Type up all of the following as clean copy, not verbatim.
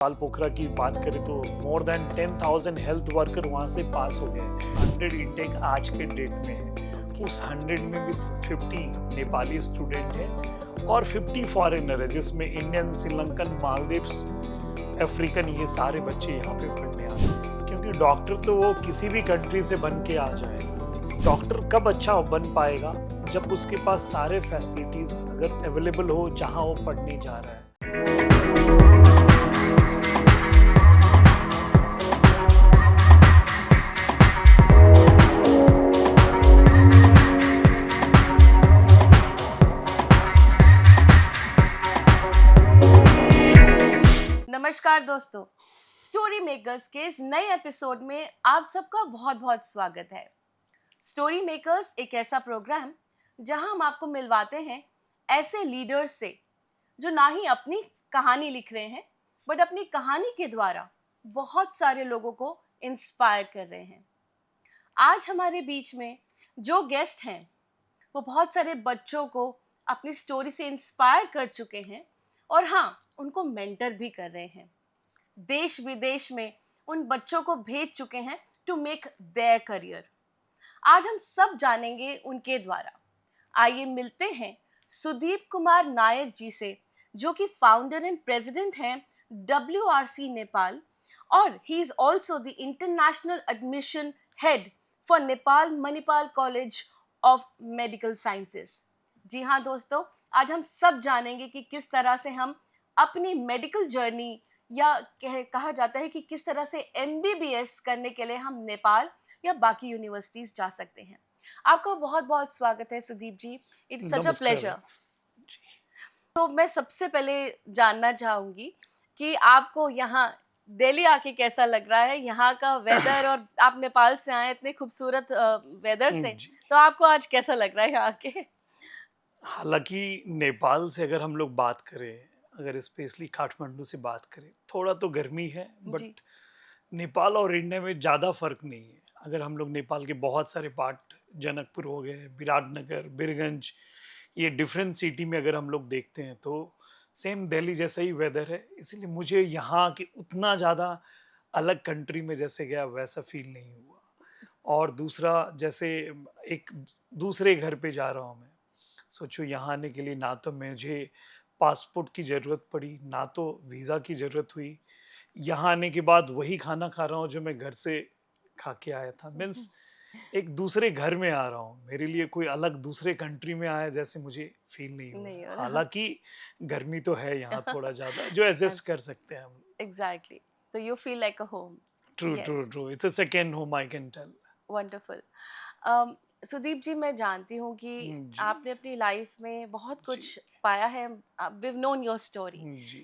नेपाल पोखरा की बात करें तो मोर देन 10,000 हेल्थ वर्कर वहाँ से पास हो गए। 100 इंटेक आज के डेट में है। उस 100 में भी 50 नेपाली स्टूडेंट है और 50 फॉरेनर है, जिसमें इंडियन, श्रीलंकन, मालदीव्स, अफ्रीकन, ये सारे बच्चे यहाँ पे पढ़ने आते हैं। क्योंकि डॉक्टर तो वो किसी भी कंट्री से बन के आ जाएगा। डॉक्टर कब अच्छा बन पाएगा? जब उसके पास सारे फैसिलिटीज अगर अवेलेबल हो जहाँ वो पढ़ने जा रहा है। नमस्कार दोस्तों, स्टोरी मेकर्स के इस नए एपिसोड में आप सबका बहुत बहुत स्वागत है। स्टोरी मेकर्स एक ऐसा प्रोग्राम जहां हम आपको मिलवाते हैं ऐसे लीडर्स से जो ना ही अपनी कहानी लिख रहे हैं बट अपनी कहानी के द्वारा बहुत सारे लोगों को इंस्पायर कर रहे हैं। आज हमारे बीच में जो गेस्ट हैं वो बहुत सारे बच्चों को अपनी स्टोरी से इंस्पायर कर चुके हैं और हाँ, उनको मेंटर भी कर रहे हैं। देश विदेश में उन बच्चों को भेज चुके हैं टू मेक देयर करियर। आज हम सब जानेंगे उनके द्वारा। आइए मिलते हैं सुदीप कुमार नायक जी से, जो कि फाउंडर एंड प्रेसिडेंट हैं WRC नेपाल और he is also the international admission head for Nepal Manipal college of medical sciences. जी हाँ दोस्तों, आज हम सब जानेंगे कि किस तरह से हम अपनी मेडिकल जर्नी या कहा जाता है कि किस तरह से MBBS करने के लिए हम नेपाल या बाकी यूनिवर्सिटीज जा सकते हैं। आपका बहुत बहुत स्वागत है Sudeep ji. It's such a pleasure. तो मैं सबसे पहले जानना चाहूँगी कि आपको यहाँ दिल्ली आके कैसा लग रहा है, यहाँ का वेदर, और आप नेपाल से आए इतने खूबसूरत वेदर से, तो आपको आज कैसा लग रहा है यहाँ के? हालांकि नेपाल से अगर हम लोग बात करें, अगर स्पेशली काठमांडू से बात करें, थोड़ा तो गर्मी है, बट नेपाल और इंडिया में ज़्यादा फर्क नहीं है। अगर हम लोग नेपाल के बहुत सारे पार्ट, जनकपुर हो गए, विराटनगर, बीरगंज, ये डिफरेंट सिटी में अगर हम लोग देखते हैं तो सेम दिल्ली जैसा ही वेदर है। इसलिए मुझे यहाँ के उतना ज़्यादा अलग कंट्री में जैसे गया वैसा फील नहीं हुआ। और दूसरा, जैसे एक दूसरे घर पे जा रहा हूँ मैं, सोचो यहाँ आने के लिए ना तो मुझे पासपोर्ट की ज़रूरत पड़ी, ना तो वीज़ा की ज़रूरत हुई। यहाँ आने के बाद वही खाना खा रहा हूँ जो मैं घर से खा के आया था। मीन्स एक दूसरे घर में आ रहा हूँ। मेरे लिए कोई अलग दूसरे कंट्री में आया जैसे मुझे फील नहीं हुआ। हालांकि गर्मी तो है यहाँ थोड़ा ज़्यादा, जो एडजस्ट कर सकते हैं हम लोग। एग्जैक्टली। तो you feel like a home. True true true, it's a second home, I can tell. Wonderful. Sudeep ji, मैं जानती हूँ कि आपने अपनी लाइफ में बहुत कुछ पाया है। we've known your story,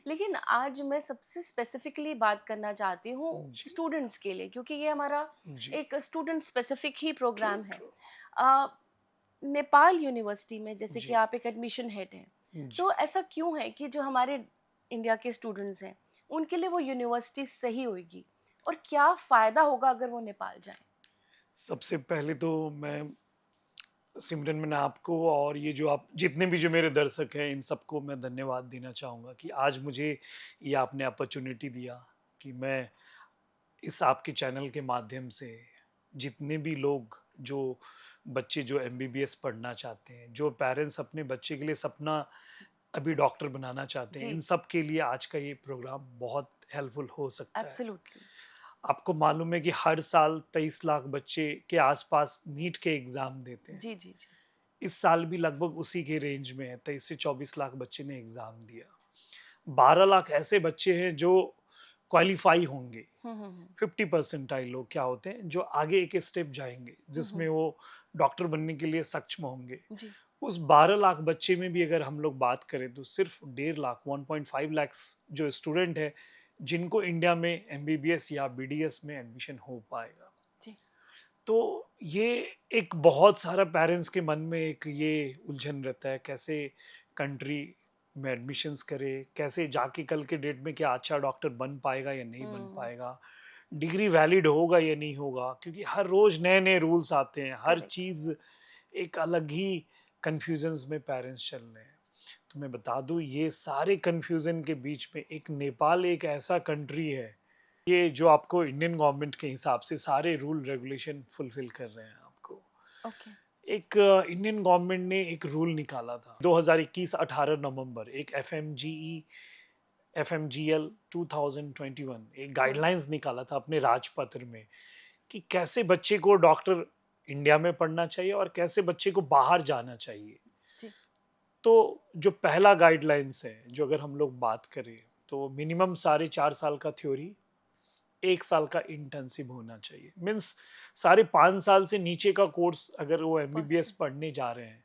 लेकिन आज मैं सबसे स्पेसिफिकली बात करना चाहती हूँ स्टूडेंट्स के लिए, क्योंकि ये हमारा एक स्टूडेंट स्पेसिफिक ही प्रोग्राम है। नेपाल यूनिवर्सिटी में जैसे कि आप एक एडमिशन हेड हैं, तो ऐसा क्यों है कि जो हमारे इंडिया के स्टूडेंट्स हैं उनके लिए वो यूनिवर्सिटी सही होगी, और क्या फ़ायदा होगा अगर वो नेपाल जाएं? सबसे पहले तो मैं सिमरन, मैंने आपको और ये जो आप जितने भी जो मेरे दर्शक हैं इन सबको मैं धन्यवाद देना चाहूँगा कि आज मुझे ये आपने अपॉर्चुनिटी दिया कि मैं इस आपके चैनल के माध्यम से जितने भी लोग, जो बच्चे जो MBBS पढ़ना चाहते हैं, जो पेरेंट्स अपने बच्चे के लिए सपना अभी डॉक्टर बनाना चाहते हैं, इन सब के लिए आज का ये प्रोग्राम बहुत हेल्पफुल हो सकता है। Absolutely. आपको मालूम है कि हर साल 23 लाख बच्चे के आसपास नीट के एग्जाम देते हैं। जी जी जी। इस साल भी लगभग उसी के रेंज में है, 23 से 24 लाख बच्चे ने एग्जाम दिया। 12 लाख ऐसे बच्चे हैं जो क्वालिफाई होंगे। 50% लोग क्या होते हैं जो आगे एक स्टेप जाएंगे, जिसमें वो डॉक्टर बनने के लिए सक्षम होंगे। उस 12 लाख बच्चे में भी अगर हम लोग बात करें तो सिर्फ 1.5 लाख, 1.5 लाख जो स्टूडेंट है जिनको इंडिया में MBBS या BDS में एडमिशन हो पाएगा। तो ये एक बहुत सारा पेरेंट्स के मन में एक ये उलझन रहता है, कैसे कंट्री में एडमिशन्स करे, कैसे जाके कल के डेट में क्या अच्छा डॉक्टर बन पाएगा या नहीं बन पाएगा, डिग्री वैलिड होगा या नहीं होगा, क्योंकि हर रोज नए नए रूल्स आते हैं, हर चीज़ एक अलग ही कंफ्यूजन्स में पेरेंट्स चल रहे हैं। तो तो मैं बता दूं, ये सारे कंफ्यूजन के बीच में एक नेपाल एक ऐसा कंट्री है, ये जो आपको इंडियन गवर्नमेंट के हिसाब से सारे रूल रेगुलेशन फुलफिल कर रहे हैं आपको। ओके। एक इंडियन गवर्नमेंट ने एक रूल निकाला था 2021 18 नवंबर, एक एफएमजीएल 2021 एक गाइडलाइंस निकाला था अपने राजपत्र में कि कैसे बच्चे को डॉक्टर इंडिया में पढ़ना चाहिए और कैसे बच्चे को बाहर जाना चाहिए। जी। तो जो पहला गाइडलाइंस है, जो अगर हम लोग बात करें तो मिनिमम 4.5 साल का थ्योरी, 1 साल का इंटर्नशिप होना चाहिए। मीन्स 5.5 साल से नीचे का कोर्स अगर वो एमबीबीएस पॉसिबल। पढ़ने जा रहे हैं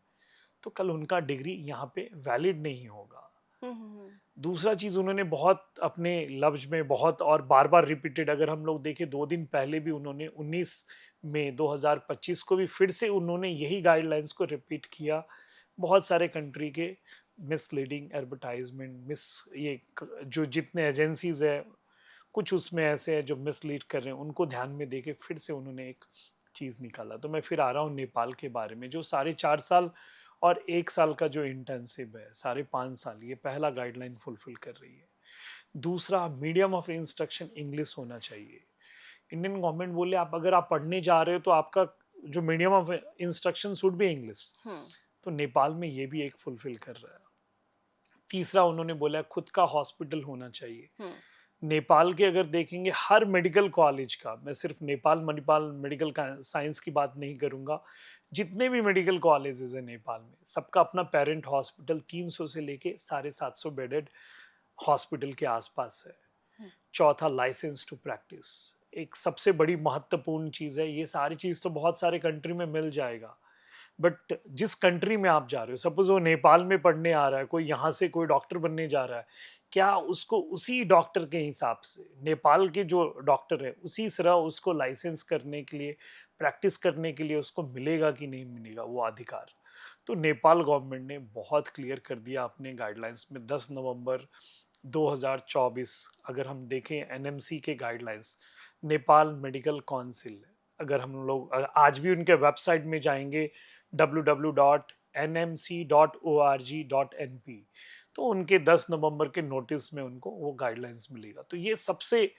तो कल उनका डिग्री यहाँ पे वैलिड नहीं होगा। हम्म। दूसरा चीज उन्होंने बहुत अपने लफ्ज में बहुत और बार बार रिपीटेड, अगर हम लोग देखें 2 दिन पहले भी उन्होंने 19 में 2025 को भी फिर से उन्होंने यही गाइडलाइंस को रिपीट किया। बहुत सारे कंट्री के मिसलीडिंग एडवर्टाइजमेंट, जो जितने एजेंसीज है कुछ उसमें ऐसे है जो मिसलीड कर रहे हैं, उनको ध्यान में देके फिर से उन्होंने एक चीज़ निकाला। तो मैं फिर आ रहा हूँ नेपाल के बारे में, जो 4.5 साल और 1 साल का जो इंटर्नशिप है, 5.5 साल, ये पहला गाइडलाइन फुलफिल कर रही है। दूसरा, मीडियम ऑफ इंस्ट्रक्शन इंग्लिश होना चाहिए। इंडियन गवर्नमेंट बोले आप अगर आप पढ़ने जा रहे हो तो आपका जो मीडियम ऑफ इंस्ट्रक्शन शुड भी इंग्लिश। तो नेपाल में ये भी एक फुलफिल कर रहा है। तीसरा, उन्होंने बोला खुद का हॉस्पिटल होना चाहिए। नेपाल के अगर देखेंगे हर मेडिकल कॉलेज का, मैं सिर्फ नेपाल मणिपाल मेडिकल साइंस की बात नहीं करूंगा, जितने भी मेडिकल कॉलेजेस हैं नेपाल में, सबका अपना पेरेंट हॉस्पिटल 300 से लेके 750 बेडेड हॉस्पिटल के आसपास है। चौथा, लाइसेंस टू प्रैक्टिस, एक सबसे बड़ी महत्वपूर्ण चीज़ है। ये सारी चीज़ तो बहुत सारे कंट्री में मिल जाएगा, बट जिस कंट्री में आप जा रहे हो, सपोज वो नेपाल में पढ़ने आ रहा है, कोई यहाँ से कोई डॉक्टर बनने जा रहा है, क्या उसको उसी डॉक्टर के हिसाब से, नेपाल के जो डॉक्टर है उसी तरह उसको लाइसेंस करने के लिए, प्रैक्टिस करने के लिए उसको मिलेगा कि नहीं मिलेगा वो अधिकार? तो नेपाल गवर्नमेंट ने बहुत क्लियर कर दिया अपने गाइडलाइंस में 10 नवंबर 2024। अगर हम देखें एनएमसी के गाइडलाइंस, नेपाल मेडिकल काउंसिल, अगर हम लोग आज भी उनके वेबसाइट में जाएंगे www.nmc.org.np, तो उनके 10 नवंबर के नोटिस में उनको वो गाइडलाइंस मिलेगा। तो ये सबसे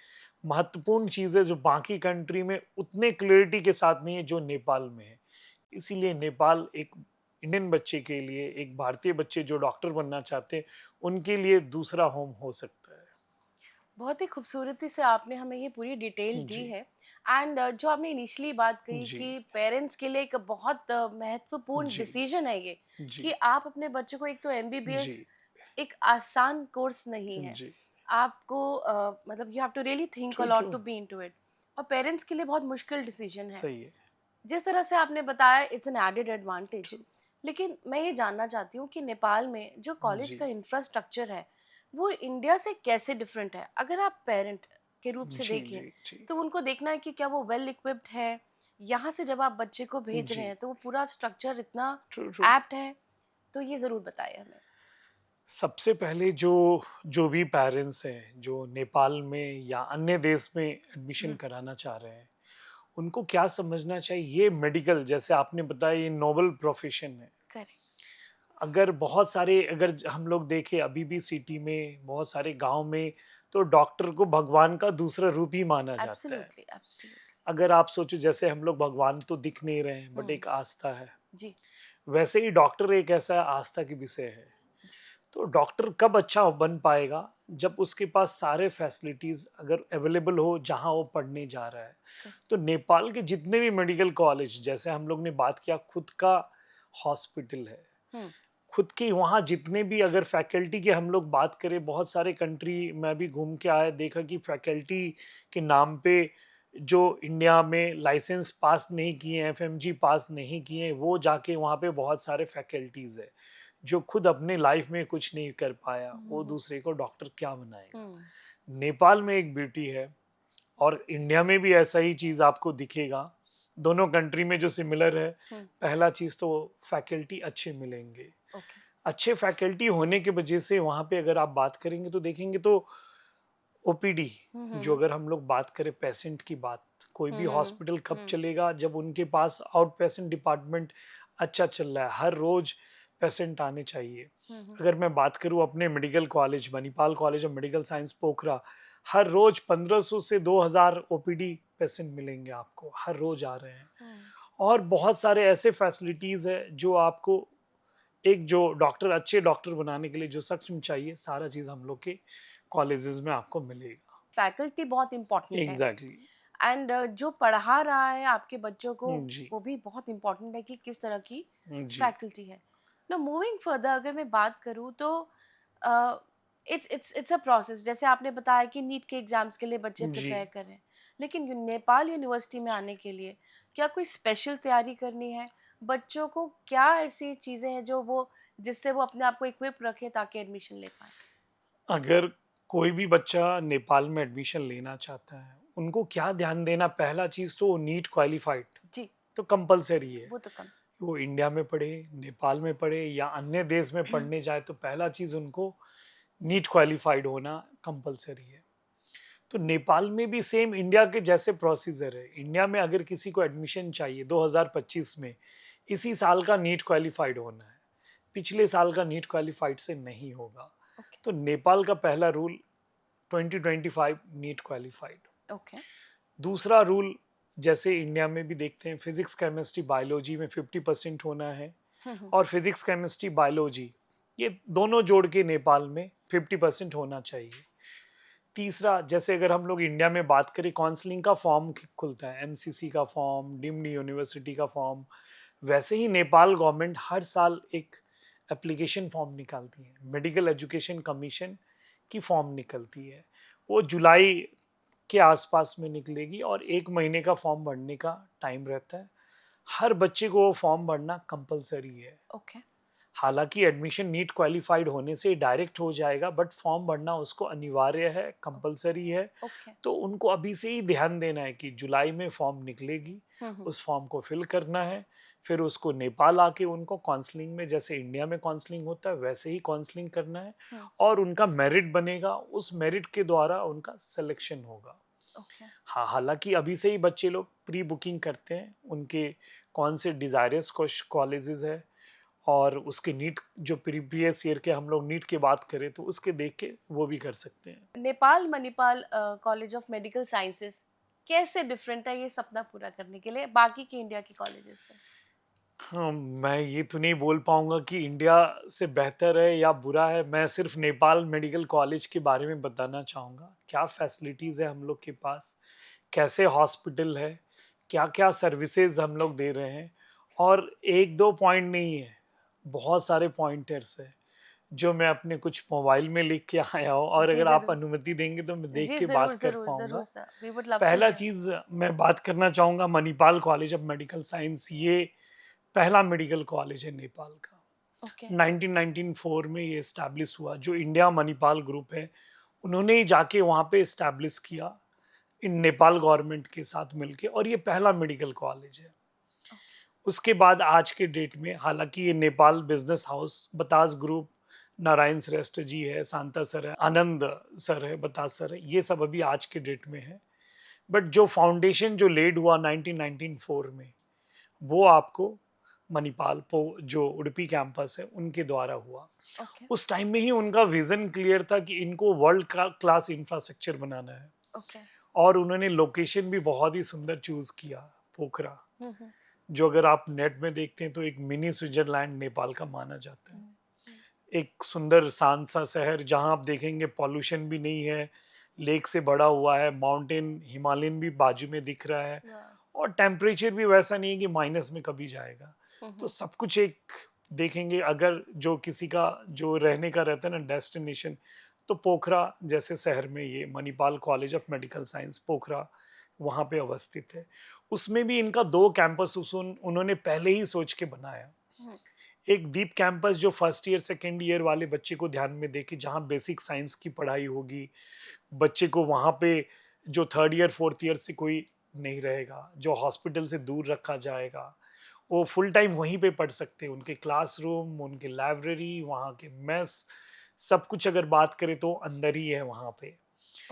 महत्वपूर्ण चीज़ है जो बाकी कंट्री में उतने क्लियरिटी के साथ नहीं है जो नेपाल में है। इसीलिए नेपाल एक इंडियन बच्चे के लिए, एक भारतीय बच्चे जो डॉक्टर बनना चाहते हैं, उनके लिए दूसरा होम हो सकता है। बहुत ही खूबसूरती से आपने हमें ये पूरी डिटेल दी जी है। एंड जो आपने इनिशियली बात कही जी कि पेरेंट्स के लिए एक बहुत महत्वपूर्ण जी डिसीजन है ये, जी कि आप अपने बच्चों को, एक तो जी एमबीबीएस एक आसान कोर्स नहीं है, जी। आपको मतलब you have to really think a true lot true. To be into it, और पेरेंट्स के लिए बहुत मुश्किल डिसीजन है। सही है। जिस तरह से आपने बताया, it's an added advantage. True. लेकिन मैं ये जानना चाहती हूँ कि नेपाल में जो कॉलेज जी का इंफ्रास्ट्रक्चर है वो इंडिया से कैसे डिफरेंट है। अगर आप पेरेंट के रूप से जी देखें जी जी तो उनको देखना है कि क्या वो वेल इक्विप्ड है, यहाँ से जब आप बच्चे को भेज रहे जी। हैं तो वो पूरा स्ट्रक्चर इतना ट्रू ट्रू। एप्ट है। तो ये ज़रूर बताइए हमें। सबसे पहले जो जो भी पेरेंट्स हैं जो नेपाल में या अन्य देश में एडमिशन कराना चाह रहे हैं, उनको क्या समझना चाहिए, ये मेडिकल, जैसे आपने बताया, ये नोबल प्रोफेशन है। करेक्ट। अगर बहुत सारे, अगर हम लोग देखें अभी भी सिटी में बहुत सारे गांव में, तो डॉक्टर को भगवान का दूसरा रूप ही माना जाता है। Absolutely absolutely. अगर आप सोचो, जैसे हम लोग भगवान तो दिख नहीं रहे हैं बट हम्म। एक आस्था है, जी। वैसे ही डॉक्टर एक ऐसा आस्था की विषय है। जी। तो डॉक्टर कब अच्छा बन पाएगा, जब उसके पास सारे फैसिलिटीज अगर अवेलेबल हो जहां वो पढ़ने जा रहा है। करेक्ट। तो नेपाल के जितने भी मेडिकल कॉलेज, जैसे हम लोग ने बात किया, खुद का हॉस्पिटल है, हम्म। खुद के वहाँ जितने भी, अगर फैकल्टी की हम लोग बात करें, बहुत सारे कंट्री मैं भी घूम के आया, देखा कि फैकल्टी के नाम पे जो इंडिया में लाइसेंस पास नहीं किए, एफएमजी पास नहीं किए, वो जाके वहाँ पे बहुत सारे फैकल्टीज है जो खुद अपने लाइफ में कुछ नहीं कर पाया, वो हम्म। दूसरे को डॉक्टर क्या बनाएगा। हम्म। नेपाल में एक ब्यूटी है, और इंडिया में भी ऐसा ही चीज़ आपको दिखेगा। दोनों कंट्री में जो सिमिलर है, हम्म। पहला चीज़ तो फैकल्टी अच्छे मिलेंगे। ओके। अच्छे फैकल्टी होने की वजह से वहाँ पे अगर आप बात करेंगे तो देखेंगे तो ओपीडी, जो हम्म। अगर हम लोग बात करें पेशेंट की बात, कोई भी हम्म। हॉस्पिटल कब हम्म। चलेगा जब उनके पास आउट पेशेंट डिपार्टमेंट अच्छा चल रहा है, हर रोज पेशेंट आने चाहिए। अगर मैं बात करूं अपने medical college Manipal college of medical science Pokhara, हर रोज 1500 से 2000 ओपीडी पेशेंट मिलेंगे आपको, हर रोज आ रहे हैं। और बहुत सारे ऐसे फैसिलिटीज है जो आपको एक जो डॉक्टर, अच्छे डॉक्टर बनाने के लिए जो सक्षम चाहिए, सारा चीज हम लोग के कॉलेजेस में आपको मिलेगा। फैकल्टी बहुत इम्पोर्टेंट है एग्जैक्टली एंड जो पढ़ा रहा है आपके बच्चों को जी वो भी बहुत इम्पोर्टेंट है कि किस तरह की जी फैकल्टी है। ना मूविंग फर्दर अगर मैं बात करूँ तो इट्स अ प्रोसेस, जैसे आपने बताया कि नीट के एग्जाम्स के लिए बच्चे जी प्रिपेयर कर रहे हैं, लेकिन नेपाल यूनिवर्सिटी में आने के लिए क्या कोई स्पेशल तैयारी करनी है? बच्चों को क्या ऐसी चीज़ें हैं जो वो जिससे वो अपने आप को इक्विप रखे ताकि एडमिशन ले पाए? अगर कोई भी बच्चा नेपाल में एडमिशन लेना चाहता है, उनको क्या ध्यान देना, पहला चीज तो नीट क्वालिफाइड जी, तो कंपलसरी है। वो तो कम। वो इंडिया में पढ़े, नेपाल में पढ़े या अन्य देश में पढ़ने जाए, तो पहला चीज उनको नीट क्वालिफाइड होना कंपलसरी है। तो नेपाल में भी सेम इंडिया के जैसे प्रोसीजर है। इंडिया में अगर किसी को एडमिशन चाहिए 2025 में, इसी साल का नीट क्वालिफाइड होना है, पिछले साल का नीट क्वालिफाइड से नहीं होगा। ओके तो नेपाल का पहला रूल 2025 नीट क्वालिफाइड। ओके दूसरा रूल जैसे इंडिया में भी देखते हैं, फिजिक्स केमिस्ट्री बायोलॉजी में 50% होना है, और फिजिक्स केमिस्ट्री बायोलॉजी ये दोनों जोड़ के नेपाल में 50% होना चाहिए। तीसरा, जैसे अगर हम लोग इंडिया में बात करें, काउंसलिंग का फॉर्म खुलता है, एमसीसी का फॉर्म, डीम्ड यूनिवर्सिटी का फॉर्म, वैसे ही नेपाल गवर्नमेंट हर साल एक एप्लीकेशन फॉर्म निकालती है, मेडिकल एजुकेशन कमीशन की फॉर्म निकलती है। वो जुलाई के आसपास में निकलेगी और 1 महीने का फॉर्म भरने का टाइम रहता है। हर बच्चे को वो फॉर्म भरना कंपलसरी है। ओके हालांकि एडमिशन नीट क्वालिफाइड होने से डायरेक्ट हो जाएगा, बट फॉर्म भरना उसको अनिवार्य है, कंपलसरी है। ओके तो उनको अभी से ही ध्यान देना है कि जुलाई में फॉर्म निकलेगी, हम्म उस फॉर्म को फिल करना है, फिर उसको नेपाल आके उनको काउंसलिंग में, जैसे इंडिया में काउंसलिंग होता है वैसे ही काउंसलिंग करना है, हम्म और उनका मेरिट बनेगा, उस मेरिट के द्वारा उनका सिलेक्शन होगा। ओके हाँ, हालांकि अभी से ही बच्चे लोग प्री बुकिंग करते हैं, उनके कौन से डिजायरस कॉलेजेस है, और उसके नीट जो प्रीवियस ईयर के हम लोग नीट की बात करें तो उसके देख के वो भी कर सकते हैं। Nepal Manipal college of medical sciences कैसे डिफरेंट है ये सपना पूरा करने के लिए बाकी के इंडिया के कॉलेजेस से? हाँ, मैं ये तो नहीं बोल पाऊंगा कि इंडिया से बेहतर है या बुरा है। मैं सिर्फ नेपाल मेडिकल कॉलेज के बारे में बताना चाहूँगा, क्या फैसिलिटीज़ है हम लोग के पास, कैसे हॉस्पिटल है, क्या क्या सर्विसेज हम लोग दे रहे हैं। और एक दो पॉइंट नहीं है, बहुत सारे पॉइंटर्स है जो मैं अपने कुछ मोबाइल में लिख के आया हूँ, और जी अगर आप जरूर। अनुमति देंगे तो मैं देख जी के जरूर बात कर जरूर जरूर पाऊंगा। Sir, we would love to पहला हियर। चीज़ मैं बात करना चाहूँगा, Manipal college of medical science ये पहला मेडिकल कॉलेज है नेपाल का। ओके 1994 में ये इस्टेब्लिश हुआ, जो इंडिया मणिपाल ग्रुप है उन्होंने ही जाके वहाँ पे इस्टेब्लिश किया इन नेपाल गवर्नमेंट के साथ मिलके, और ये पहला मेडिकल कॉलेज है। ओके उसके बाद आज के डेट में, हालांकि ये नेपाल बिजनेस हाउस, बतास ग्रुप, नारायण श्रेष्ठ जी है, शांता सर है, आनंद सर है, बतास सर है, ये सब अभी आज के डेट में है। बट जो फाउंडेशन जो लेड हुआ 1994 में, वो आपको मणिपाल जो उडुपी कैंपस है उनके द्वारा हुआ। ओके उस टाइम में ही उनका विजन क्लियर था कि इनको वर्ल्ड क्लास इंफ्रास्ट्रक्चर बनाना है, ओके और उन्होंने लोकेशन भी बहुत ही सुंदर चूज किया, पोखरा, हम्म जो अगर आप नेट में देखते हैं तो एक मिनी स्विट्जरलैंड नेपाल का माना जाता है। एक सुंदर शांत सा शहर जहां आप देखेंगे पॉल्यूशन भी नहीं है, लेक से बड़ा हुआ है, माउंटेन हिमालयन भी बाजू में दिख रहा है, और टेम्परेचर भी वैसा नहीं है कि माइनस में कभी जाएगा। तो सब कुछ एक देखेंगे, अगर जो किसी का जो रहने का रहता है ना डेस्टिनेशन, तो पोखरा जैसे शहर में ये Manipal college of medical science Pokhara वहाँ पे अवस्थित है। उसमें भी इनका 2 कैंपस उन्होंने पहले ही सोच के बनाया। एक दीप कैंपस जो फर्स्ट ईयर सेकेंड ईयर वाले बच्चे को ध्यान में देके, जहाँ बेसिक साइंस की पढ़ाई होगी, बच्चे को वहाँ पे जो थर्ड ईयर फोर्थ ईयर से कोई नहीं रहेगा, जो हॉस्पिटल से दूर रखा जाएगा, वो फुल टाइम वहीं पे पढ़ सकते हैं। उनके क्लासरूम, उनके लाइब्रेरी, वहाँ के मेस, सब कुछ अगर बात करें तो अंदर ही है वहाँ पे।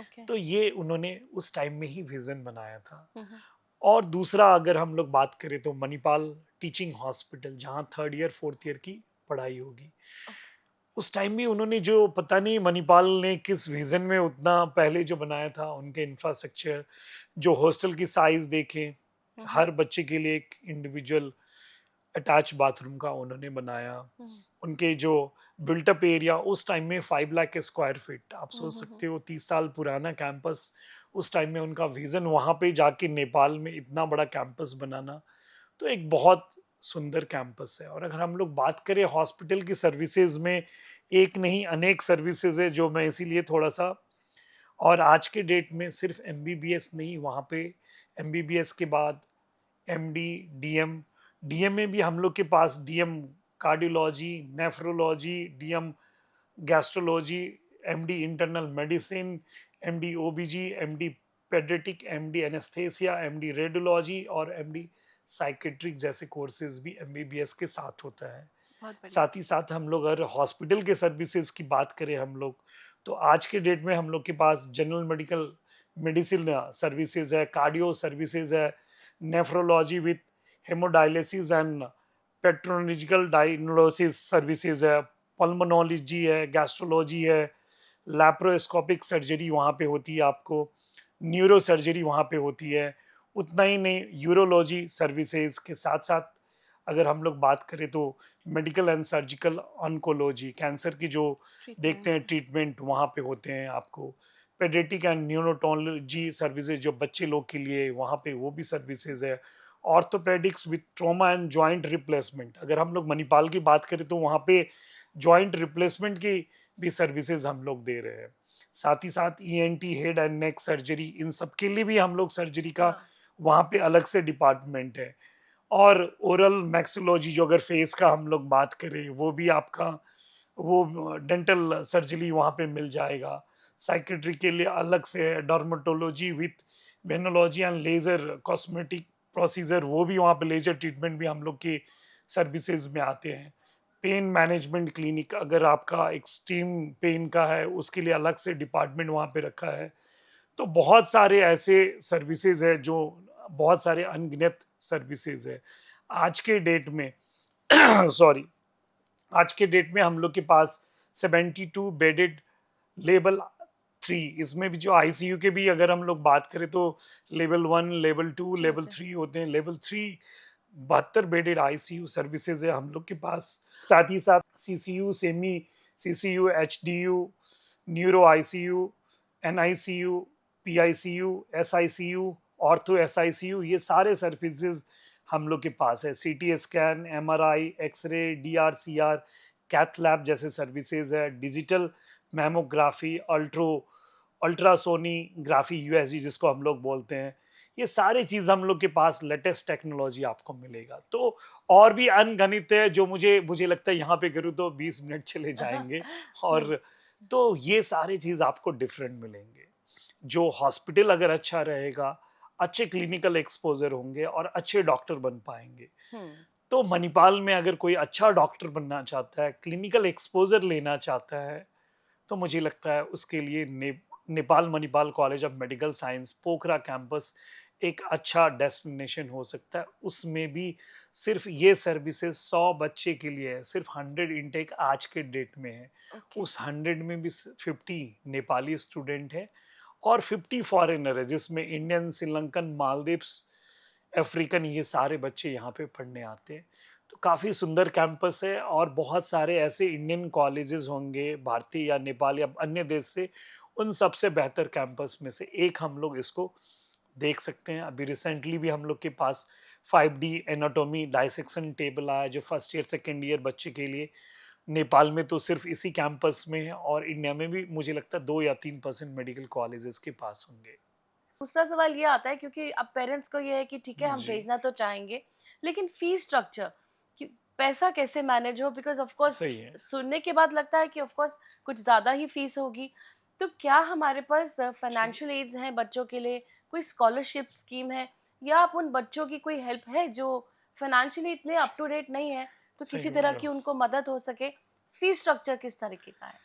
ओके तो ये उन्होंने उस टाइम में ही विजन बनाया था। और दूसरा अगर हम लोग बात करें तो मणिपाल टीचिंग हॉस्पिटल, जहाँ थर्ड ईयर फोर्थ ईयर की पढ़ाई होगी। ओके। उस टाइम भी उन्होंने जो पता नहीं मणिपाल ने किस विजन में उतना पहले जो बनाया था, उनके इंफ्रास्ट्रक्चर, जो हॉस्टल की साइज देखें, हम्म। हर बच्चे के लिए एक इंडिविजुअल अटैच बाथरूम का उन्होंने बनाया। हम्म। उनके जो बिल्टअप एरिया उस टाइम में 5 लाख स्क्वायर फीट, आप सोच हम्म। सकते हो 30 साल पुराना कैंपस। उस टाइम में उनका विजन वहां पे जाके नेपाल में इतना बड़ा कैंपस बनाना, तो एक बहुत सुंदर कैंपस है। और अगर हम लोग बात करें हॉस्पिटल की सर्विसेज में, एक नहीं अनेक सर्विसेज है जो मैं इसीलिए थोड़ा सा, और आज के डेट में सिर्फ एमबीबीएस नहीं, वहाँ पे एमबीबीएस के बाद एमडी, डीएम, डीएम में भी हम लोग के पास DM cardiology, nephrology, DM gastrology, MD internal medicine, MD OBG, MD paediatric, MD anaesthesia, MD radiology और एमडी साइकेट्रिक जैसे कोर्सेज भी एमबीबीएस के साथ होता है। बहुत बढ़िया। साथ ही साथ हम लोग अगर हॉस्पिटल के सर्विसेज की बात करें हम लोग, तो आज के डेट में हम लोग के पास जनरल मेडिकल मेडिसिन सर्विसेज है, कार्डियो सर्विसेज है, nephrology with hemodialysis and petrological diagnosis services है, पल्मोनोलॉजी है, गैस्ट्रोलॉजी है, लैप्रोस्कोपिक सर्जरी वहाँ पे होती है आपको, न्यूरो सर्जरी वहाँ पे होती है। उतना ही नहीं, यूरोलॉजी सर्विसेज के साथ साथ अगर हम लोग बात करें तो medical and surgical oncology, cancer की जो देखते ट्रीटमेंट्स। हैं ट्रीटमेंट वहाँ पे होते हैं आपको। पेडियाट्रिक एंड न्यूरोटोलॉजी सर्विसेज जो बच्चे लोग के लिए, वहाँ पे वो भी सर्विसेज है। Orthopaedics with trauma and joint replacement, अगर हम लोग मणिपाल की बात करें तो वहाँ पे जॉइंट रिप्लेसमेंट की भी सर्विसेज हम लोग दे रहे हैं। साथ ही साथ ENT, head and neck surgery, इन सब के लिए भी हम लोग सर्जरी का हाँ। वहाँ पे अलग से डिपार्टमेंट है। और ओरल मैक्सियोलॉजी, जो अगर फेस का हम लोग बात करें, वो भी आपका वो डेंटल सर्जरी वहाँ पे मिल जाएगा। साइकेट्री के लिए अलग से है, dermatology with venology and laser cosmetic procedure, वो भी वहाँ पे लेजर ट्रीटमेंट भी हम लोग के सर्विसेज में आते हैं। पेन मैनेजमेंट क्लिनिक, अगर आपका एक्सट्रीम पेन का है, उसके लिए अलग से डिपार्टमेंट वहाँ पे रखा है। तो बहुत सारे ऐसे सर्विसेज है जो, बहुत सारे अनगिनत सर्विसेज है आज के डेट में। सॉरी, आज के डेट में हम लोग के पास 72 बेडेड लेवल 3, इसमें भी जो आईसीयू के भी अगर हम लोग बात करें तो लेवल 1, लेवल 2, जी लेवल होते हैं। 3 होते हैं। लेवल 3 72 बेडेड आईसीयू सर्विसेज है हम लोग के पास। साथ ही साथ CCU, semi CCU, HDU, neuro ICU, NICU, PICU, SICU, ortho SICU, ये सारे सर्विसेज हम लोग के पास है। CT scan, MRI, X ray, DR CR, cath lab जैसे सर्विसेज है। डिजिटल मैमोग्राफी, अल्ट्रासोनीग्राफी, यूएसजी जिसको हम लोग बोलते हैं, ये सारी चीज हम लोग के पास लेटेस्ट टेक्नोलॉजी आपको मिलेगा। तो और भी अनगणित है जो मुझे मुझे लगता है यहाँ पे करूँ तो 20 मिनट चले जाएंगे। हम्म। और तो ये सारी चीज आपको डिफरेंट मिलेंगे। जो हॉस्पिटल अगर अच्छा रहेगा, अच्छे क्लिनिकल एक्सपोजर होंगे और अच्छे डॉक्टर बन पाएंगे। हम्म। तो मणिपाल में अगर कोई अच्छा डॉक्टर बनना चाहता है, क्लिनिकल एक्सपोजर लेना चाहता है, तो मुझे लगता है उसके लिए Nepal Manipal college of medical science Pokhara campus एक अच्छा डेस्टिनेशन हो सकता है। उसमें भी सिर्फ ये सर्विसेज 100 बच्चे के लिए है, सिर्फ 100 इनटेक आज के डेट में है। ओके। उस 100 में भी 50 नेपाली स्टूडेंट है और 50 फॉरेनर है, जिसमें इंडियन, श्रीलंकन, मालदीव्स, अफ्रीकन, ये सारे बच्चे यहाँ पे पढ़ने आते हैं। तो काफ़ी सुंदर कैंपस है और बहुत सारे ऐसे इंडियन कॉलेजेस होंगे भारतीय या नेपाल या अन्य देश से, उन सबसे बेहतर कैंपस में से एक हम लोग इसको देख सकते हैं। अभी रिसेंटली भी हम लोग के पास 5D एनाटॉमी डाइसेक्शन टेबल आया जो फर्स्ट ईयर सेकेंड ईयर बच्चे के लिए। नेपाल में तो सिर्फ इसी कैंपस में है और इंडिया में भी मुझे लगता है 2 या 3% मेडिकल कॉलेजेस के पास होंगे। दूसरा सवाल ये आता है क्योंकि अब पेरेंट्स को ये है कि ठीक है हम जी, भेजना तो चाहेंगे, लेकिन फीस स्ट्रक्चर, पैसा कैसे मैनेज हो, बिकॉज ऑफ कोर्स सही है। सुनने के बाद लगता है कि ऑफ कोर्स कुछ ज़्यादा ही फीस होगी। तो क्या हमारे पास जी, फाइनेंशियल एड्स हैं बच्चों के लिए, कोई स्कॉलरशिप स्कीम है, या आप उन बच्चों की कोई हेल्प है जो फाइनेंशियली इतने अप टू डेट नहीं है, तो सही किसी बोल तरह रहे की हो। उनको मदद हो सके? फीस स्ट्रक्चर किस तरीके का है?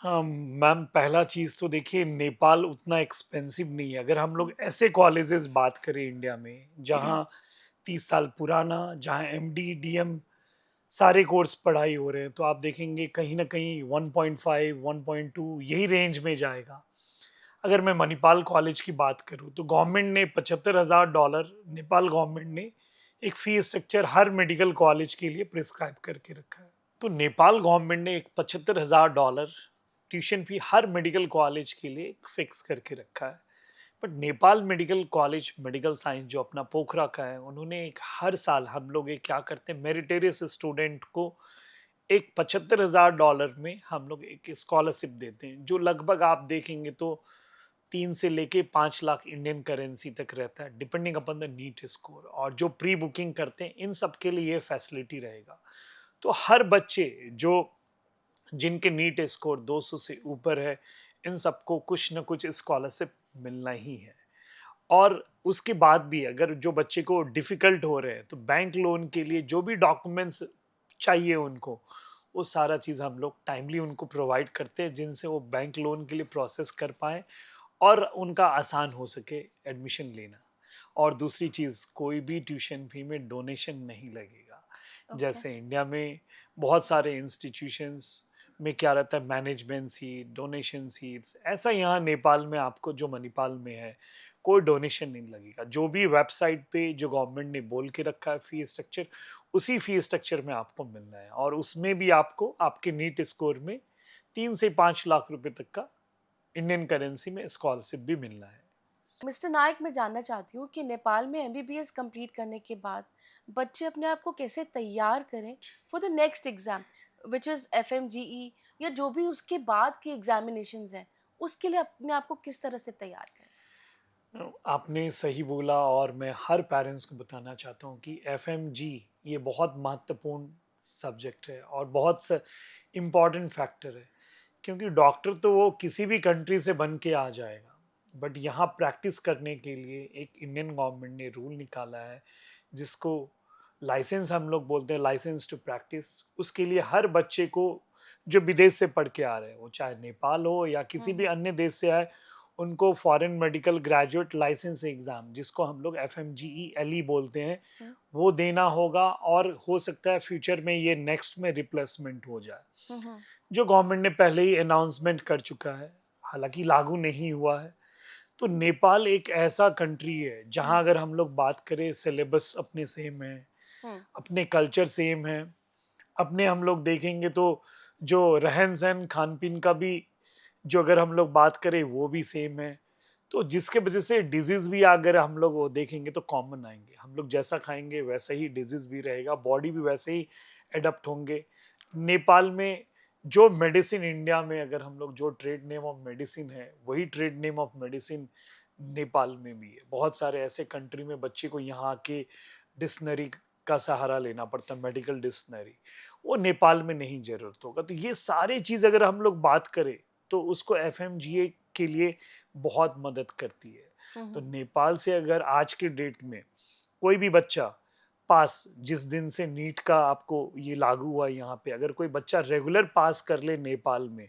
हाँ मैम, पहला चीज़ तो देखिए नेपाल उतना एक्सपेंसिव नहीं है। अगर हम लोग ऐसे कॉलेजेस बात करें इंडिया में जहाँ 30 साल पुराना, जहाँ एमडी, डीएम सारे कोर्स पढ़ाई हो रहे हैं, तो आप देखेंगे कहीं ना कहीं 1.5 1.2 यही रेंज में जाएगा। अगर मैं मणिपाल कॉलेज की बात करूं तो गवर्नमेंट ने $75,000, नेपाल गवर्नमेंट ने एक फी स्ट्रक्चर हर मेडिकल कॉलेज के लिए प्रिस्क्राइब करके रखा है। तो नेपाल गवर्नमेंट ने एक $75,000 ट्यूशन फी हर मेडिकल कॉलेज के लिए फिक्स करके रखा है। But Nepal medical college medical science जो अपना पोखरा का है, उन्होंने एक हर साल हम लोग एक क्या करते हैं, मेरिटेरियस स्टूडेंट को एक $75,000 में हम लोग एक स्कॉलरशिप देते हैं, जो लगभग आप देखेंगे तो 3 से लेके 5 लाख इंडियन करेंसी तक रहता है, depending upon the NEET score. और जो प्री बुकिंग करते हैं इन सब के लिए ये फैसिलिटी रहेगा। तो हर बच्चे जो जिनके नीट स्कोर 200 से ऊपर है, इन सबको कुछ ना कुछ स्कॉलरशिप मिलना ही है। और उसके बाद भी अगर जो बच्चे को डिफिकल्ट हो रहे हैं तो बैंक लोन के लिए जो भी डॉक्यूमेंट्स चाहिए उनको, वो सारा चीज़ हम लोग टाइमली उनको प्रोवाइड करते हैं, जिनसे वो बैंक लोन के लिए प्रोसेस कर पाए और उनका आसान हो सके एडमिशन लेना। और दूसरी चीज़, कोई भी ट्यूशन फी में डोनेशन नहीं लगेगा। ओके। जैसे इंडिया में बहुत सारे इंस्टीट्यूशंस में क्या रहता है, मैनेजमेंट सीट, डोनेशन सीट्स, ऐसा यहाँ नेपाल में आपको जो मणिपाल में है कोई डोनेशन नहीं लगेगा। जो भी वेबसाइट पे जो गवर्नमेंट ने बोल के रखा है फी स्ट्रक्चर, उसी फी स्ट्रक्चर में आपको मिलना है। और उसमें भी आपको आपके नीट स्कोर में 3 से 5 लाख रुपए तक का इंडियन करेंसी में स्कॉलरशिप भी मिलना है। मिस्टर नायक, मैं जानना चाहती हूँ कि नेपाल में एमबीबीएस कंप्लीट करने के बाद बच्चे अपने आप को कैसे तैयार करें for the next exam which is FMGE, या जो भी उसके बाद के एग्जामिनेशंस हैं, उसके लिए अपने आप को किस तरह से तैयार करें? आपने सही बोला, और मैं हर पेरेंट्स को बताना चाहता हूँ कि एफएमजी ये बहुत महत्वपूर्ण सब्जेक्ट है और बहुत इम्पॉर्टेंट फैक्टर है। क्योंकि डॉक्टर तो वो किसी भी कंट्री से बन के आ जाएगा, बट यहाँ प्रैक्टिस करने के लिए एक इंडियन गवर्नमेंट ने रूल निकाला है, जिसको लाइसेंस हम लोग बोलते हैं, लाइसेंस टू प्रैक्टिस। उसके लिए हर बच्चे को जो विदेश से पढ़ के आ रहे हैं, वो चाहे नेपाल हो या किसी भी हम्म। अन्य देश से आए, उनको foreign medical graduate licence exam, जिसको हम लोग FMGELE बोलते हैं, हम्म। वो देना होगा। और हो सकता है फ्यूचर में ये नेक्स्ट में रिप्लेसमेंट हो जाए, हम्म। जो गवर्नमेंट ने पहले ही अनाउंसमेंट कर चुका है, हालांकि लागू नहीं हुआ है। तो नेपाल एक ऐसा कंट्री है जहां अगर हम लोग बात करें, सिलेबस अपने सेम है, हम्म। अपने कल्चर सेम है, अपने हम लोग देखेंगे तो जो रहन सहन खान पीन का भी जो अगर हम लोग बात करें वो भी सेम है। तो जिसके वजह से डिजीज भी अगर हम लोग वो देखेंगे तो कॉमन आएंगे, हम लोग जैसा खाएंगे वैसा ही डिजीज भी रहेगा, बॉडी भी वैसे ही एडप्ट होंगे। नेपाल में जो मेडिसिन, इंडिया में अगर हम लोग जो ट्रेड नेम ऑफ मेडिसिन है, वही trade name of medicine Nepal में भी है। बहुत सारे ऐसे कंट्री में बच्चे को यहाँ आके डिक्शनरी का सहारा लेना पड़ता है, मेडिकल डिक्शनरी, वो नेपाल में नहीं जरूरत होगा। तो ये सारे चीज अगर हम लोग बात करें तो उसको FMGA के लिए बहुत मदद करती है। तो हम्म। नेपाल से अगर आज के डेट में कोई भी बच्चा पास, जिस दिन से नीट का आपको ये लागू हुआ यहाँ पे, अगर कोई बच्चा रेगुलर पास कर ले नेपाल में,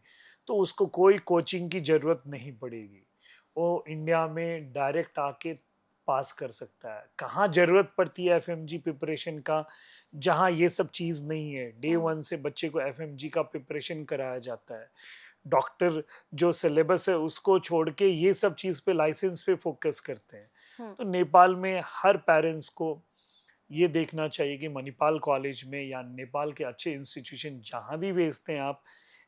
तो उसको कोई कोचिंग की जरूरत नहीं पड़ेगी, वो इंडिया में डायरेक्ट आके पास कर सकता है। कहाँ जरूरत पड़ती है FMG प्रिपरेशन का, जहाँ ये सब चीज़ नहीं है, डे हम्म। वन से बच्चे को FMG का प्रिपरेशन कराया जाता है। डॉक्टर जो सिलेबस है उसको छोड़ के ये सब चीज़ पे, लाइसेंस पे फोकस करते हैं। हम्म। तो नेपाल में हर पेरेंट्स को ये देखना चाहिए कि मणिपाल कॉलेज में या नेपाल के अच्छे इंस्टीट्यूशन जहाँ भी भेजते हैं आप,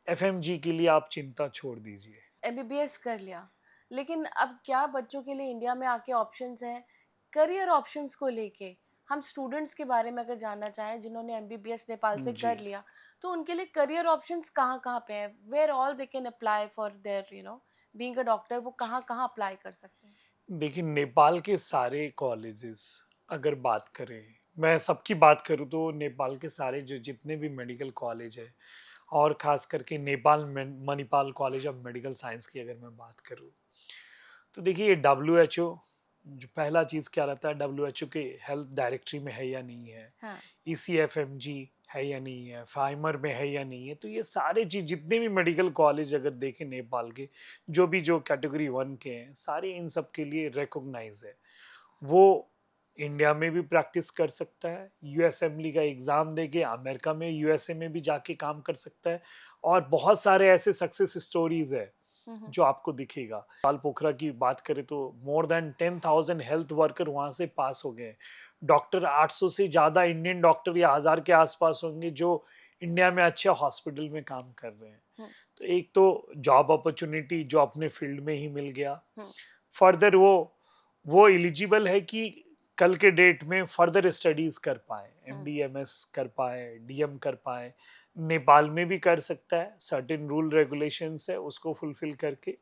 FMG के लिए आप चिंता छोड़ दीजिए। एमबीबीएस कर लिया, लेकिन अब क्या बच्चों के लिए इंडिया में आके ऑप्शंस हैं करियर ऑप्शंस को लेके? हम स्टूडेंट्स के बारे में अगर जानना चाहें जिन्होंने एमबीबीएस नेपाल से जी, कर लिया, तो उनके लिए करियर ऑप्शंस कहाँ कहाँ पे हैं? Where all they can apply for their being a doctor, वो कहाँ कहाँ अप्लाई कर सकते हैं? देखिए नेपाल के सारे कॉलेजेस अगर बात करें, मैं सबकी बात करूँ तो नेपाल के सारे जो जितने भी मेडिकल कॉलेज है, और खास करके Nepal Manipal college of medical science की अगर मैं बात करूँ, तो देखिए WHO, जो पहला चीज़ क्या रहता है, WHO के हेल्थ डायरेक्टरी में है या नहीं है, हाँ। ECFMG है या नहीं है, फाइमर में है या नहीं है। तो ये सारे चीज जितने भी मेडिकल कॉलेज अगर देखें नेपाल के, जो कैटेगरी 1 के हैं, सारे इन सब के लिए रिकॉग्नाइज है। वो इंडिया में भी प्रैक्टिस कर सकता है, यूएसएमली का एग्ज़ाम देके अमेरिका में यूएसए में भी जाके काम कर सकता है। और बहुत सारे ऐसे सक्सेस स्टोरीज है जो आपको दिखेगा। पाल पोखरा की बात करें तो मोर देन 10,000 हेल्थ वर्कर वहाँ से पास हो गए। डॉक्टर 800 से ज़्यादा इंडियन डॉक्टर या 1000 के आसपास होंगे जो इंडिया में अच्छे हॉस्पिटल में काम कर रहे हैं। तो एक तो जॉब अपॉर्चुनिटी जो अपने फील्ड में ही मिल गया। फर्दर वो एलिजिबल है कि कल के डेट में फर्दर स्टडीज कर पाए, एमडी एमएस कर पाए, डीएम कर पाए। नेपाल में भी कर सकता है, सर्टेन रूल रेगुलेशंस है उसको फुलफिल करके।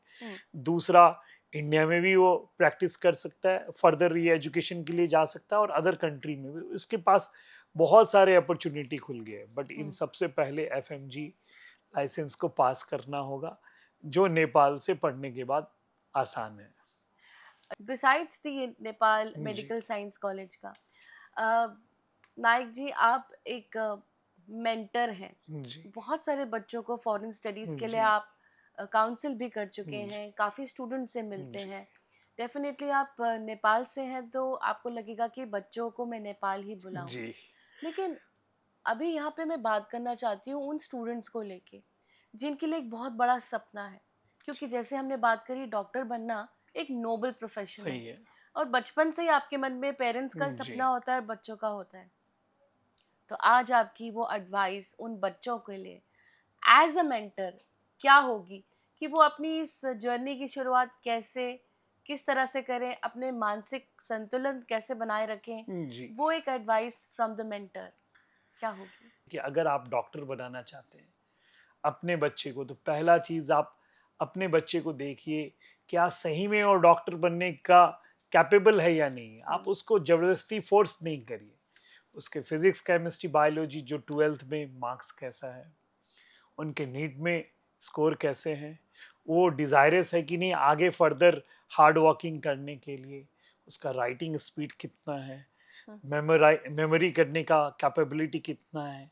दूसरा, इंडिया में भी वो प्रैक्टिस कर सकता है, फर्दर री एजुकेशन के लिए जा सकता है और अदर कंट्री में भी उसके पास बहुत सारे अपॉर्चुनिटी खुल गए। बट इन सबसे पहले एफएमजी लाइसेंस को पास करना होगा, जो नेपाल से पढ़ने के बाद आसान है। बिसाइड्स दी नेपाल मेडिकल साइंस कॉलेज का, नायक जी आप एक मेंटर हैं, बहुत सारे बच्चों को फॉरेन स्टडीज के लिए आप काउंसिल भी कर चुके हैं, काफ़ी स्टूडेंट से मिलते हैं। डेफिनेटली आप नेपाल से हैं तो आपको लगेगा कि बच्चों को मैं नेपाल ही बुलाऊं। लेकिन अभी यहाँ पे मैं बात करना चाहती हूँ उन स्टूडेंट्स को लेके जिनके लिए एक बहुत बड़ा सपना है, क्योंकि जैसे हमने बात करी डॉक्टर बनना एक नोबल प्रोफेशन है और बचपन से ही आपके मन में पेरेंट्स का सपना होता है, बच्चों का होता है। तो आज आपकी वो एडवाइस उन बच्चों के लिए एज अ मेंटर क्या होगी कि वो अपनी इस जर्नी की शुरुआत कैसे, किस तरह से करें, अपने मानसिक संतुलन कैसे बनाए रखें? वो एक एडवाइस फ्रॉम द मेंटर क्या होगी? कि अगर आप डॉक्टर बनाना चाहते हैं अपने बच्चे को, तो पहला चीज आप अपने बच्चे को देखिए क्या सही में वो डॉक्टर बनने का कैपेबल है या नहीं। आप उसको जबरदस्ती फोर्स नहीं करिए। उसके फिजिक्स, केमिस्ट्री, बायोलॉजी जो 12th में मार्क्स कैसा है, उनके नीट में स्कोर कैसे हैं, वो डिज़ायरस है कि नहीं आगे फर्दर हार्ड वर्किंग करने के लिए, उसका राइटिंग स्पीड कितना है, मेमोरी करने का कैपेबिलिटी कितना है,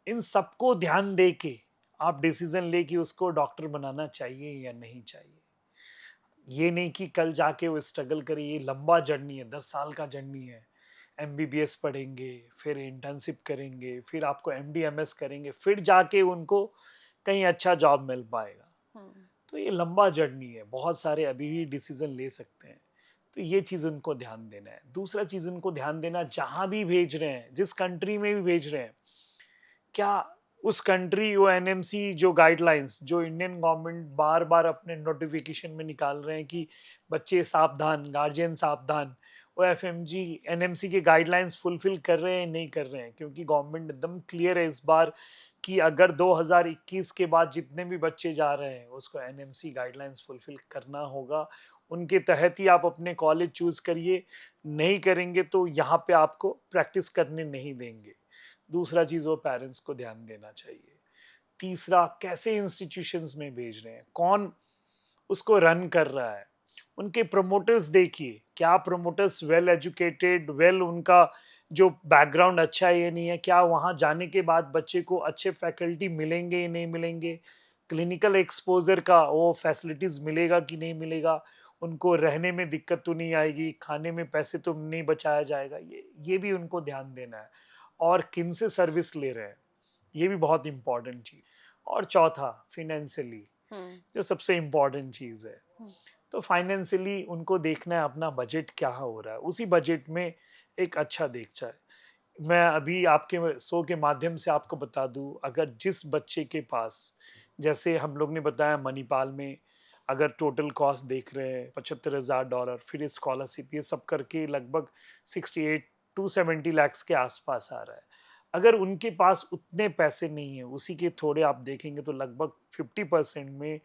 इन सबको ध्यान दे के आप डिसीजन ले कि उसको डॉक्टर बनाना चाहिए या नहीं चाहिए। ये नहीं कि कल जाके वो स्ट्रगल करे। ये लंबा जर्नी है, 10 साल का जर्नी है। एमबीबीएस पढ़ेंगे, फिर इंटर्नशिप करेंगे, फिर आपको एमडीएमएस करेंगे, फिर जाके उनको कहीं अच्छा जॉब मिल पाएगा। तो ये लंबा जर्नी है, बहुत सारे अभी भी डिसीजन ले सकते हैं। तो ये चीज़ उनको ध्यान देना है। दूसरा चीज़ उनको ध्यान देना, जहाँ भी भेज रहे हैं, जिस कंट्री में भी भेज रहे हैं, क्या उस कंट्री वो एनएमसी जो गाइडलाइंस जो इंडियन गवर्नमेंट बार बार अपने नोटिफिकेशन में निकाल रहे हैं कि बच्चे सावधान, गार्जियन सावधान, वो एफएमजी एनएमसी के गाइडलाइंस फुलफिल कर रहे हैं नहीं कर रहे हैं। क्योंकि गवर्नमेंट एकदम क्लियर है इस बार कि अगर 2021 के बाद जितने भी बच्चे जा रहे हैं उसको एनएमसी गाइडलाइंस फुलफिल करना होगा। उनके तहत ही आप अपने कॉलेज चूज करिए, नहीं करेंगे तो यहाँ पे आपको प्रैक्टिस करने नहीं देंगे। दूसरा चीज़ वो पेरेंट्स को ध्यान देना चाहिए। तीसरा, कैसे इंस्टीट्यूशंस में भेज रहे हैं, कौन उसको रन कर रहा है, उनके प्रमोटर्स देखिए, क्या प्रमोटर्स वेल एजुकेटेड, वेल उनका जो बैकग्राउंड अच्छा है या नहीं है, क्या वहाँ जाने के बाद बच्चे को अच्छे फैकल्टी मिलेंगे या नहीं मिलेंगे, क्लिनिकल एक्सपोजर का वो फैसिलिटीज़ मिलेगा कि नहीं मिलेगा, उनको रहने में दिक्कत तो नहीं आएगी, खाने में पैसे तो नहीं बचाया जाएगा, ये भी उनको ध्यान देना है। और किन से सर्विस ले रहे हैं, ये भी बहुत इंपॉर्टेंट चीज। और चौथा, फिनेंशियली जो सबसे इम्पोर्टेंट चीज है। तो फाइनेंशियली उनको देखना है अपना बजट क्या हो रहा है, उसी बजट में एक अच्छा देख जाए। मैं अभी आपके शो के माध्यम से आपको बता दूं, अगर जिस बच्चे के पास, जैसे हम लोग ने बताया मणिपाल में अगर टोटल कॉस्ट देख रहे हैं $75,000, फिर स्कॉलरशिप ये सब करके लगभग 68 टू 70 lakhs के आसपास आ रहा है। अगर उनके पास उतने पैसे नहीं है, उसी के थोड़े आप देखेंगे तो लगभग 50% में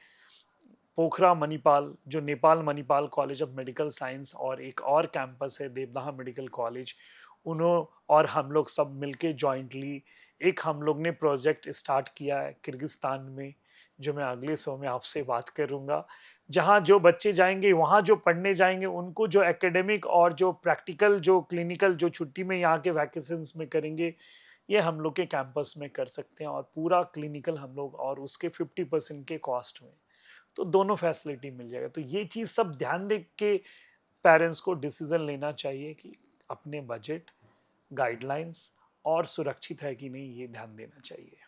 पोखरा मणिपाल, जो Nepal Manipal college of medical science और एक और कैंपस है देवदाहा मेडिकल कॉलेज, उन्हों और हम लोग सब मिलके जॉइंटली एक हम लोग ने प्रोजेक्ट स्टार्ट किया है किर्गिस्तान में, जो मैं अगले शो में आपसे बात करूंगा। जहाँ जो बच्चे जाएंगे, वहाँ जो पढ़ने जाएंगे, उनको जो एकेडमिक और जो प्रैक्टिकल जो क्लिनिकल जो छुट्टी में यहाँ के वैकेशंस में करेंगे, ये हम लोग के कैंपस में कर सकते हैं। और पूरा क्लिनिकल हम लोग और उसके 50% के कॉस्ट में, तो दोनों फैसिलिटी मिल जाएगा। तो ये चीज़ सब ध्यान दे के पेरेंट्स को डिसीजन लेना चाहिए कि अपने बजट, गाइडलाइंस और सुरक्षित है कि नहीं ये ध्यान देना चाहिए।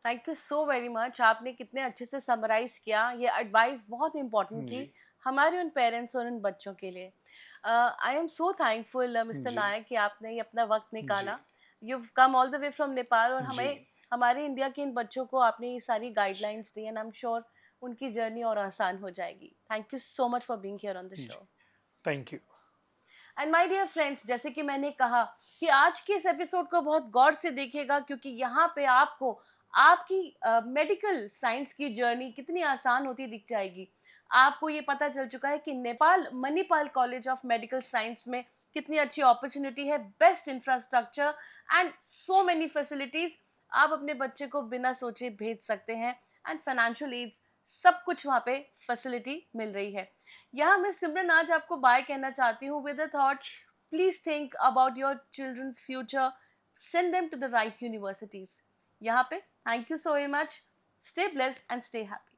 Thank you so very much. आपने कितने अच्छे से समराइज किया, ये एडवाइस बहुत इंपॉर्टेंट थी जी हमारे उन पेरेंट्स और उन बच्चों के लिए। I am so thankful mister G Nayak कि आपने ये अपना वक्त जी निकाला। You come all the way from Nepal और जी हमें हमारे इंडिया के इन बच्चों को आपने ये सारी गाइडलाइंस दी एंड आई एम श्योर उनकी जर्नी और आसान हो जाएगी। Thank you so much for being here on the G show. Thank you. And my dear friends, जैसे कि मैंने कहा कि आज के इस एपिसोड को बहुत गौर से देखिएगा, क्योंकि यहाँ पे आपको आपकी मेडिकल साइंस की जर्नी कितनी आसान होती दिख जाएगी। आपको ये पता चल चुका है कि Nepal Manipal college of medical science में कितनी अच्छी अपॉर्चुनिटी है, best infrastructure and so many facilities. आप अपने बच्चे को बिना सोचे भेज सकते हैं एंड फाइनेंशियल एड्स सब कुछ वहाँ पे फैसिलिटी मिल रही है। यहाँ मैं सिमरन आज आपको बाय कहना चाहती हूँ with a thought, please think about your children's future, send them to the right universities. यहाँ पे thank you so much, stay blessed and stay happy.